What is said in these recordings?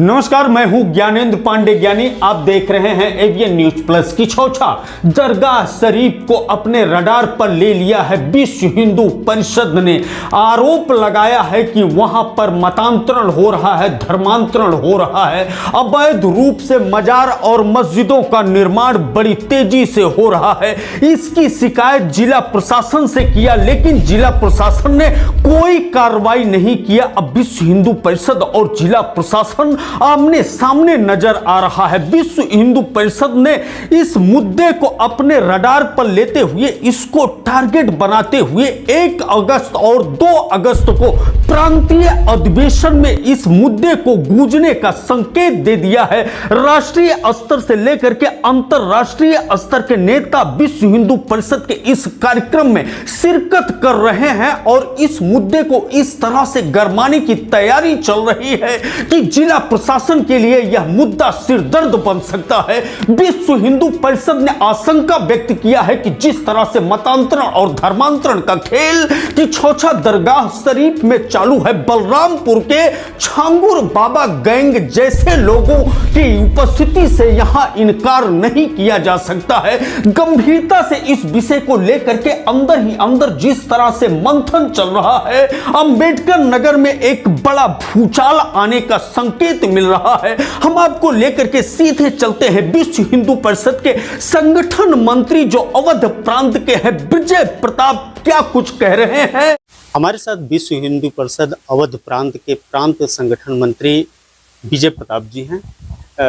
नमस्कार, मैं हूं ज्ञानेंद्र पांडे ज्ञानी। आप देख रहे हैं AVN news plus. किछोछा Dargah Sharif को अपने रडार पर ले लिया है विश्व हिंदू परिषद ने। आरोप लगाया है कि वहां पर मतांतरण हो रहा है, धर्मांतरण हो रहा है, अवैध रूप से मजार और मस्जिदों का निर्माण बड़ी तेजी से हो रहा है। इसकी शिकायत जिला प्रशासन से किया, लेकिन जिला प्रशासन ने कोई कार्रवाई नहीं किया। अब विश्व हिंदू परिषद और जिला प्रशासन आमने सामने नजर आ रहा है। विश्व हिंदू परिषद ने इस मुद्दे को अपने रडार पर लेते हुए, इसको टारगेट बनाते हुए 1 अगस्त और 2 अगस्त को प्रांतीय अधिवेशन में इस मुद्दे को गूंजने का संकेत दे दिया है। राष्ट्रीय स्तर से लेकर के अंतरराष्ट्रीय स्तर के नेता विश्व हिंदू परिषद के इस कार्यक्रम में शिरकत कर रहे हैं और इस मुद्दे को इस तरह से गरमाने की तैयारी चल रही है कि जिला प्रशासन के लिए यह मुद्दा सिरदर्द बन सकता है। विश्व हिंदू परिषद ने आशंका व्यक्त किया है कि जिस तरह से मतांतरण और धर्मांतरण का खेल किछोछा दरगाह शरीफ में चालू है, बलरामपुर के छांगुर बाबा गैंग जैसे लोगों की उपस्थिति से यहां इनकार नहीं किया जा सकता है। गंभीरता से इस विषय को लेकर के अंदर ही अंदर जिस तरह से मंथन चल रहा है, अंबेडकर नगर में एक बड़ा भूचाल आने का संकेत मिल रहा है। हम आपको लेकर के सीधे चलते हैं। विश्व हिंदू परिषद के संगठन मंत्री जो अवध प्रांत के हैं, विजय प्रताप, क्या कुछ कह रहे हैं। हमारे साथ विश्व हिंदू परिषद अवध प्रांत के प्रांत संगठन मंत्री विजय प्रताप जी हैं।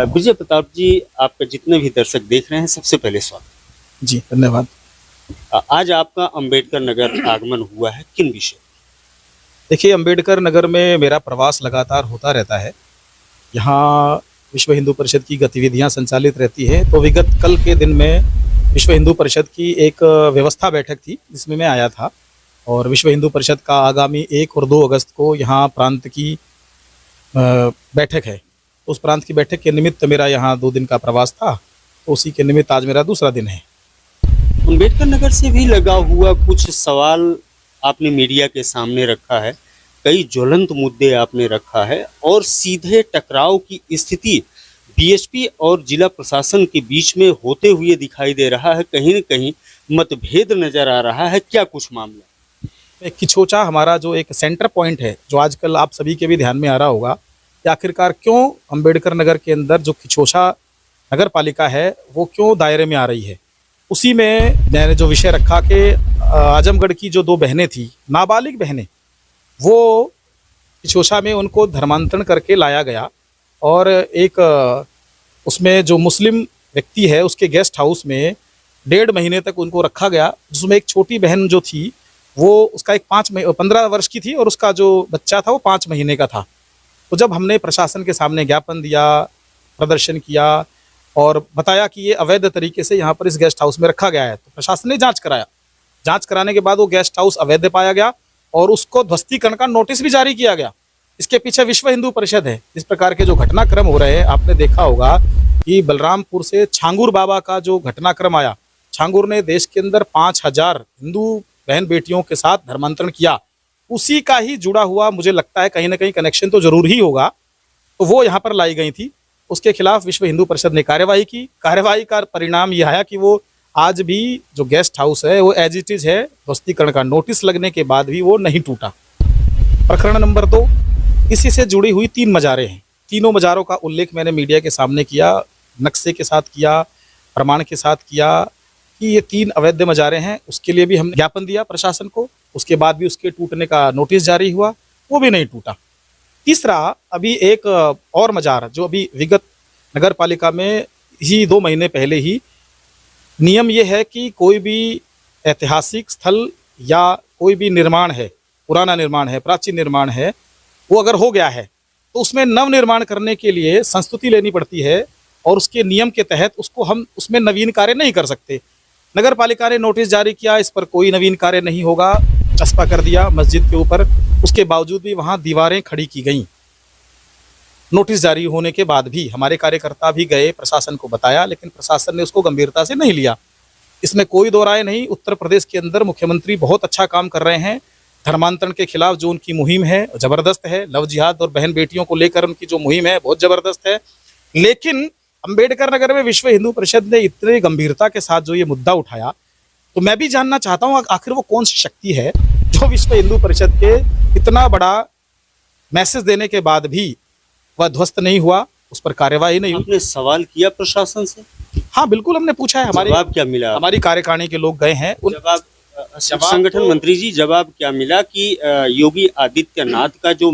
विजय प्रताप जी, आपके जितने भी दर्शक देख रहे हैं, सबसे पहले स्वागत। जी धन्यवाद। आज आपका अंबेडकर नगर आगमन हुआ है, किन विषय? देखिए, अंबेडकर नगर में मेरा प्रवास लगातार होता रहता है। यहाँ विश्व हिंदू परिषद की गतिविधियाँ संचालित रहती है। तो विगत कल के दिन में विश्व हिंदू परिषद की एक व्यवस्था बैठक थी, जिसमें मैं आया था। और विश्व हिंदू परिषद का आगामी 1 और 2 अगस्त को यहाँ प्रांत की बैठक है। उस प्रांत की बैठक के निमित्त मेरा यहाँ 2 दिन का प्रवास था। तो उसी के निमित्त आज मेरा दूसरा दिन है। अंबेडकर नगर से भी लगा हुआ कुछ सवाल आपने मीडिया के सामने रखा है, कई ज्वलंत मुद्दे आपने रखा है और सीधे टकराव की स्थिति बीएसपी और जिला प्रशासन के बीच में होते हुए दिखाई दे रहा है। कहीं न कहीं मतभेद नजर आ रहा है, क्या कुछ मामला? किछोछा हमारा जो एक सेंटर पॉइंट है, जो आजकल आप सभी के भी ध्यान में आ रहा होगा कि आखिरकार क्यों अंबेडकर नगर के अंदर जो किछोछा नगर पालिका है वो क्यों दायरे में आ रही है। उसी में मैंने जो विषय रखा कि आजमगढ़ की जो 2 बहनें थी, नाबालिग बहनें, वो किछोछा में उनको धर्मांतरण करके लाया गया और एक उसमें जो मुस्लिम व्यक्ति है उसके गेस्ट हाउस में 1.5 महीने तक उनको रखा गया, जिसमें एक छोटी बहन जो थी वो उसका एक 15 वर्ष की थी और उसका जो बच्चा था वो 5 महीने का था। तो जब हमने प्रशासन के सामने ज्ञापन दिया, प्रदर्शन किया और बताया कि ये अवैध तरीके से यहाँ पर इस गेस्ट हाउस में रखा गया है, तो प्रशासन ने जाँच कराया। जाँच कराने के बाद वो गेस्ट हाउस अवैध पाया गया और उसको ध्वस्तीकरण का नोटिस भी जारी किया गया। इसके पीछे विश्व हिंदू परिषद है। इस प्रकार के जो घटनाक्रम हो रहे हैं, आपने देखा होगा कि बलरामपुर से छांगुर बाबा का जो घटनाक्रम आया, छांगुर ने देश के अंदर 5000 हिंदू बहन बेटियों के साथ धर्मांतरण किया, उसी का ही जुड़ा हुआ मुझे लगता है कहीं ना कहीं कनेक्शन तो जरूर ही होगा। तो वो यहाँ पर लाई गई थी, उसके खिलाफ विश्व हिंदू परिषद ने कार्यवाही की। कार्यवाही का परिणाम यह आया कि वो आज भी जो गेस्ट हाउस है वो एज इट इज है। ध्वस्तीकरण का नोटिस लगने के बाद भी वो नहीं टूटा। प्रकरण नंबर 2, इसी से जुड़ी हुई 3 मजारें हैं। तीनों मजारों का उल्लेख मैंने मीडिया के सामने किया, नक्शे के साथ किया, प्रमाण के साथ किया कि ये 3 अवैध मजारें हैं। उसके लिए भी हम ज्ञापन दिया प्रशासन को, उसके बाद भी उसके टूटने का नोटिस जारी हुआ, वो भी नहीं टूटा। तीसरा, अभी एक और मजार जो अभी विगत नगर पालिका में ही 2 महीने पहले ही नियम ये है कि कोई भी ऐतिहासिक स्थल या कोई भी निर्माण है, पुराना निर्माण है, प्राचीन निर्माण है, वो अगर हो गया है तो उसमें नव निर्माण करने के लिए संस्तुति लेनी पड़ती है और उसके नियम के तहत उसको हम उसमें नवीन कार्य नहीं कर सकते। नगर पालिका ने नोटिस जारी किया, इस पर कोई नवीन कार्य नहीं होगा, चस्पा कर दिया मस्जिद के ऊपर। उसके बावजूद भी वहाँ दीवारें खड़ी की गई। नोटिस जारी होने के बाद भी हमारे कार्यकर्ता भी गए, प्रशासन को बताया, लेकिन प्रशासन ने उसको गंभीरता से नहीं लिया। इसमें कोई दो राय नहीं। उत्तर प्रदेश के अंदर मुख्यमंत्री बहुत अच्छा काम कर रहे हैं। धर्मांतरण के खिलाफ जो उनकी मुहिम है जबरदस्त है, लव जिहाद और बहन बेटियों को लेकर उनकी जो मुहिम है बहुत जबरदस्त है। लेकिन अंबेडकर नगर में विश्व हिंदू परिषद ने इतनी गंभीरता के साथ जो ये मुद्दा उठाया, तो मैं भी जानना चाहता हूँ आखिर वो कौन सी शक्ति है जो विश्व हिंदू परिषद के इतना बड़ा मैसेज देने के बाद भी वह ध्वस्त नहीं हुआ, उस पर कार्यवाही नहीं हुई। आपने सवाल किया प्रशासन से? हाँ बिल्कुल हमने पूछा है, जवाब क्या मिला? हमारी कार्यकारिणी के लोग गए हैं। जवाब संगठन मंत्री जी, जवाब क्या मिला कि योगी आदित्यनाथ का जो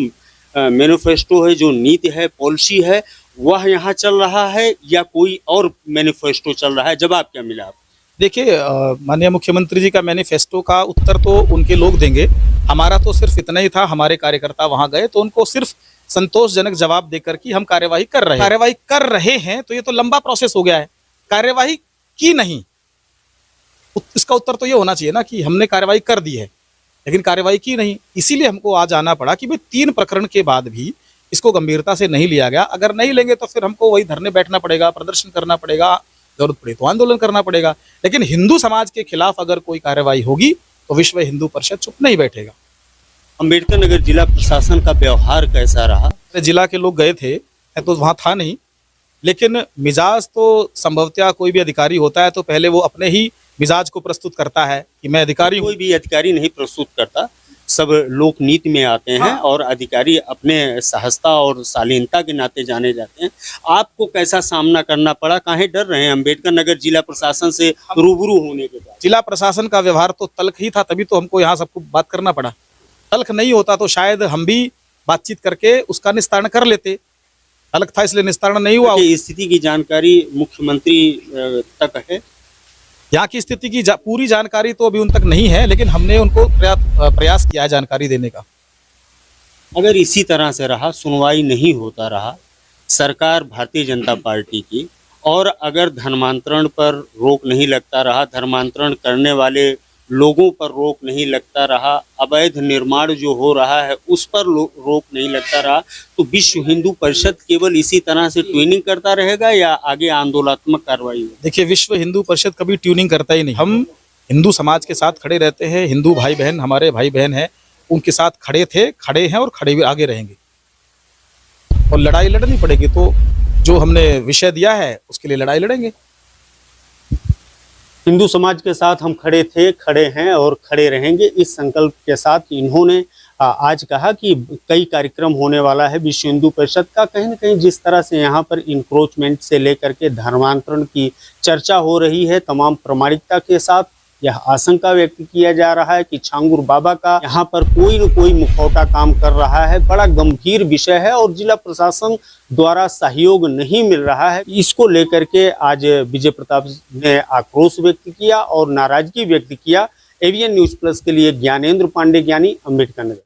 मैनिफेस्टो है, जो नीति है, पॉलिसी है, वह यहाँ चल रहा है या कोई और मैनिफेस्टो चल रहा है? जवाब क्या मिला? देखिए माननीय मुख्यमंत्री जी का मैनिफेस्टो का उत्तर तो उनके लोग देंगे, हमारा तो सिर्फ इतना ही था। हमारे कार्यकर्ता वहां गए तो उनको सिर्फ संतोषजनक जवाब देकर कि हम कार्यवाही कर रहे हैं, तो ये तो लंबा प्रोसेस हो गया है। कार्यवाही की नहीं, इसका उत्तर तो ये होना चाहिए ना कि हमने कार्यवाही कर दी है, लेकिन कार्यवाही की नहीं। इसीलिए हमको आज आना पड़ा कि भाई 3 प्रकरण के बाद भी इसको गंभीरता से नहीं लिया गया। अगर नहीं लेंगे तो फिर हमको वही धरने बैठना पड़ेगा, प्रदर्शन करना पड़ेगा, जरूरत पड़े तो आंदोलन करना पड़ेगा। लेकिन हिंदू समाज के खिलाफ अगर कोई कार्यवाही होगी तो विश्व हिंदू परिषद चुप नहीं बैठेगा। अंबेडकर नगर जिला प्रशासन का व्यवहार कैसा रहा? जिला के लोग गए थे, मैं तो वहां था नहीं, लेकिन मिजाज तो संभवतः कोई भी अधिकारी होता है तो पहले वो अपने ही मिजाज को प्रस्तुत करता है कि मैं अधिकारी हूं। कोई भी अधिकारी नहीं प्रस्तुत करता, सब लोक नीति में आते हैं। हाँ। और अधिकारी अपने सहजता और शालीनता के नाते जाने जाते हैं। आपको कैसा सामना करना पड़ा? काहे डर रहे हैं अंबेडकर नगर जिला प्रशासन से रूबरू होने के बाद? जिला प्रशासन का व्यवहार तो तल्ख ही था, तभी तो हमको यहाँ सबको बात करना पड़ा। तल्ख नहीं होता तो शायद हम भी बातचीत करके उसका निस्तारण कर लेते। तल्ख था इसलिए निस्तारण नहीं हुआ। स्थिति की जानकारी मुख्यमंत्री तक है? यहाँ की स्थिति की पूरी जानकारी तो अभी उन तक नहीं है, लेकिन हमने उनको प्रयास किया है जानकारी देने का। अगर इसी तरह से रहा, सुनवाई नहीं होता रहा, सरकार भारतीय जनता पार्टी की, और अगर धर्मांतरण पर रोक नहीं लगता रहा, धर्मांतरण करने वाले लोगों पर रोक नहीं लगता रहा, अवैध निर्माण जो हो रहा है उस पर रोक नहीं लगता रहा, तो विश्व हिंदू परिषद केवल इसी तरह से ट्यूनिंग करता रहेगा या आगे आंदोलनात्मक कार्रवाई होगी? देखिए, विश्व हिंदू परिषद कभी ट्यूनिंग करता ही नहीं। हम हिंदू समाज के साथ खड़े रहते हैं। हिंदू भाई बहन हमारे भाई बहन हैं, उनके साथ खड़े थे, खड़े हैं और खड़े भी आगे रहेंगे। और लड़ाई लड़नी पड़ेगी तो जो हमने विषय दिया है उसके लिए लड़ाई लड़ेंगे। हिंदू समाज के साथ हम खड़े थे, खड़े हैं और खड़े रहेंगे, इस संकल्प के साथ इन्होंने आज कहा कि कई कार्यक्रम होने वाला है विश्व हिंदू परिषद का। कहीं न कहीं जिस तरह से यहाँ पर इंक्रोचमेंट से लेकर के धर्मांतरण की चर्चा हो रही है, तमाम प्रामाणिकता के साथ यह आशंका व्यक्त किया जा रहा है कि छांगुर बाबा का यहाँ पर कोई न कोई मुखौटा काम कर रहा है। बड़ा गंभीर विषय है और जिला प्रशासन द्वारा सहयोग नहीं मिल रहा है। इसको लेकर के आज विजय प्रताप ने आक्रोश व्यक्त किया और नाराजगी व्यक्त किया। एवीएन न्यूज़ प्लस के लिए ज्ञानेंद्र पांडे, ज्ञानी, अंबेडकर नगर।